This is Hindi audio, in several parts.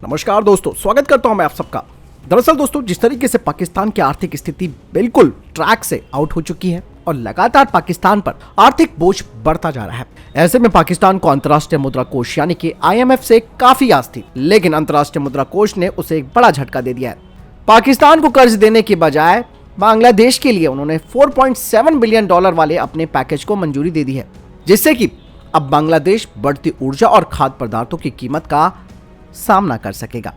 नमस्कार दोस्तों, स्वागत करता हूं मैं आप सबका। दरअसल दोस्तों, जिस तरीके से पाकिस्तान की आर्थिक स्थिति बिल्कुल ट्रैक से आउट हो चुकी है और लगातार पाकिस्तान पर आर्थिक बोझ बढ़ता जा रहा है, ऐसे में पाकिस्तान को अंतर्राष्ट्रीय मुद्रा कोष यानी कि IMF से काफी आस थी, लेकिन अंतर्राष्ट्रीय मुद्रा कोष ने उसे एक बड़ा झटका दे दिया है। पाकिस्तान को कर्ज देने के बजाय बांग्लादेश के लिए उन्होंने $4.7 बिलियन वाले अपने पैकेज को मंजूरी दे दी है, जिससे कि अब बांग्लादेश बढ़ती ऊर्जा और खाद्य पदार्थों की कीमत का सामना कर सकेगा।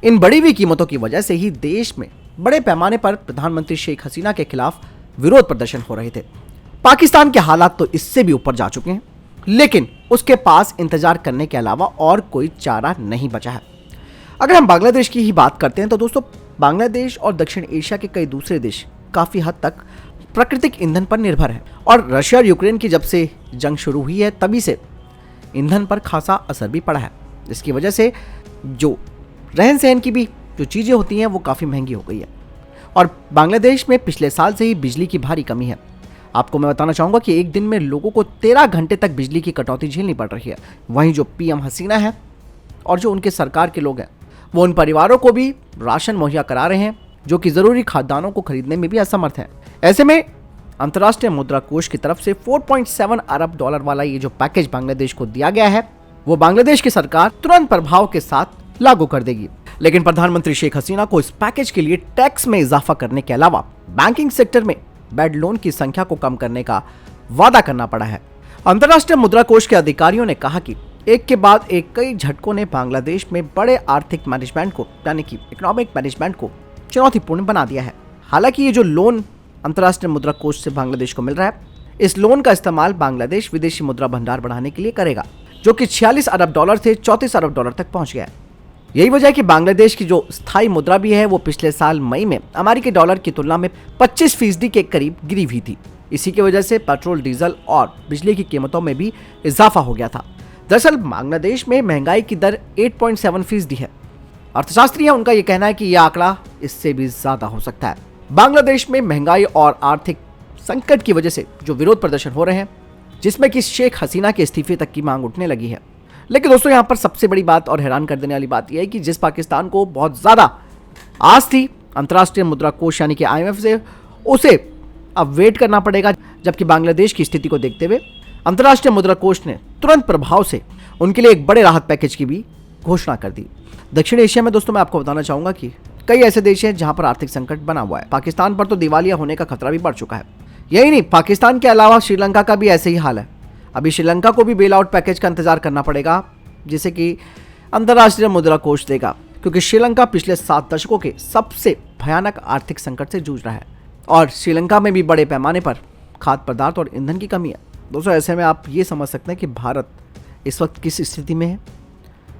इन बढ़ी हुई कीमतों की वजह से ही देश में बड़े पैमाने पर प्रधानमंत्री शेख हसीना के खिलाफ विरोध प्रदर्शन हो रहे थे। पाकिस्तान के हालात तो इससे भी ऊपर जा चुके हैं, लेकिन उसके पास इंतजार करने के अलावा और कोई चारा नहीं बचा है। अगर हम बांग्लादेश की ही बात करते हैं तो दोस्तों, बांग्लादेश और दक्षिण एशिया के कई दूसरे देश काफी हद तक प्राकृतिक ईंधन पर निर्भर है और रशिया और यूक्रेन की जब से जंग शुरू हुई है तभी से ईंधन पर खासा असर भी पड़ा है, जिसकी वजह से जो रहन सहन की भी जो चीज़ें होती हैं वो काफ़ी महंगी हो गई है। और बांग्लादेश में पिछले साल से ही बिजली की भारी कमी है। आपको मैं बताना चाहूँगा कि एक दिन में लोगों को 13 घंटे तक बिजली की कटौती झेलनी पड़ रही है। वहीं जो PM हसीना है और जो उनके सरकार के लोग हैं वो उन परिवारों को भी राशन मुहैया करा रहे हैं जो कि ज़रूरी खाद्यान्नों को खरीदने में भी असमर्थ हैं। ऐसे में अंतर्राष्ट्रीय मुद्रा कोष की तरफ से $4.7 अरब वाला ये जो पैकेज बांग्लादेश को दिया गया है वो बांग्लादेश की सरकार तुरंत प्रभाव के साथ लागू कर देगी। लेकिन प्रधानमंत्री शेख हसीना को इस पैकेज के लिए टैक्स में इजाफा करने के अलावा बैंकिंग सेक्टर में बैड लोन की संख्या को कम करने का वादा करना पड़ा है। अंतर्राष्ट्रीय मुद्रा कोष के अधिकारियों ने कहा कि एक के बाद एक कई झटकों ने बांग्लादेश में बड़े आर्थिक मैनेजमेंट को यानी कि इकोनॉमिक मैनेजमेंट को चुनौतीपूर्ण बना दिया है। हालांकि ये जो लोन अंतर्राष्ट्रीय मुद्रा कोष से बांग्लादेश को मिल रहा है, इस लोन का इस्तेमाल बांग्लादेश विदेशी मुद्रा भंडार बढ़ाने के लिए करेगा, जो कि $46 अरब से $34 अरब तक पहुंच गया है। यही वजह है कि बांग्लादेश की जो स्थायी मुद्रा भी है वो पिछले साल मई में अमेरिकी डॉलर की तुलना में 25% के करीब गिरी हुई थी। इसी की वजह से पेट्रोल, डीजल और बिजली की कीमतों में भी इजाफा हो गया था। दरअसल बांग्लादेश में महंगाई की दर 8.7% है। अर्थशास्त्री है, उनका यह कहना है कि यह आंकड़ा इससे भी ज्यादा हो सकता है। बांग्लादेश में महंगाई और आर्थिक संकट की वजह से जो विरोध प्रदर्शन हो रहे हैं, जिसमें कि शेख हसीना के इस्तीफे तक की मांग उठने लगी है। लेकिन दोस्तों, यहाँ पर सबसे बड़ी बात और हैरान कर देने वाली बात यह है कि जिस पाकिस्तान को बहुत ज्यादा आस थी अंतर्राष्ट्रीय मुद्रा कोष यानी कि IMF से, उसे अब वेट करना पड़ेगा। जबकि बांग्लादेश की स्थिति को देखते हुए अंतर्राष्ट्रीय मुद्रा कोष ने तुरंत प्रभाव से उनके लिए एक बड़े राहत पैकेज की भी घोषणा कर दी। दक्षिण एशिया में दोस्तों मैं आपको बताना चाहूंगा कि कई ऐसे देश हैं जहां पर आर्थिक संकट बना हुआ है। पाकिस्तान पर तो दिवालिया होने का खतरा भी बढ़ चुका है। यही नहीं, पाकिस्तान के अलावा श्रीलंका का भी ऐसे ही हाल है। अभी श्रीलंका को भी बेल आउट पैकेज का इंतजार करना पड़ेगा, जिसे कि अंतर्राष्ट्रीय मुद्रा कोष देगा, क्योंकि श्रीलंका पिछले 7 दशकों के सबसे भयानक आर्थिक संकट से जूझ रहा है और श्रीलंका में भी बड़े पैमाने पर खाद्य पदार्थ और ईंधन की कमी है। दोस्तों, ऐसे में आप ये समझ सकते हैं कि भारत इस वक्त किस स्थिति में है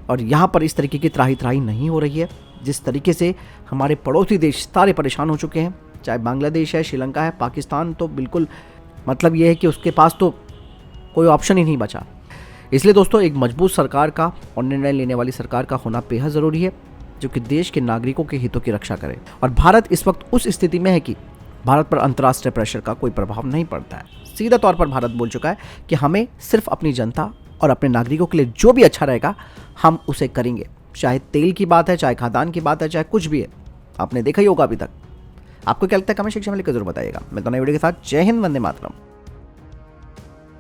और यहाँ पर इस तरीके की त्राही नहीं हो रही है। जिस तरीके से हमारे पड़ोसी देश सारे परेशान हो चुके हैं, चाहे बांग्लादेश है, श्रीलंका है, पाकिस्तान तो बिल्कुल मतलब ये है कि उसके पास तो कोई ऑप्शन ही नहीं बचा। इसलिए दोस्तों, एक मजबूत सरकार का और निर्णय लेने वाली सरकार का होना बेहद ज़रूरी है, जो कि देश के नागरिकों के हितों की रक्षा करे। और भारत इस वक्त उस स्थिति में है कि भारत पर अंतर्राष्ट्रीय प्रेशर का कोई प्रभाव नहीं पड़ता है। सीधा तौर पर भारत बोल चुका है कि हमें सिर्फ अपनी जनता और अपने नागरिकों के लिए जो भी अच्छा रहेगा हम उसे करेंगे, चाहे तेल की बात है, चाहे खाद्यान्न की बात है, चाहे कुछ भी है। आपने देखा ही होगा अभी तक। आपको क्या लगता है कमेंट सेक्शन में लिखकर जरूर बताइएगा। मैं तो नई वीडियो के साथ जय हिंद, वंदे मातरम।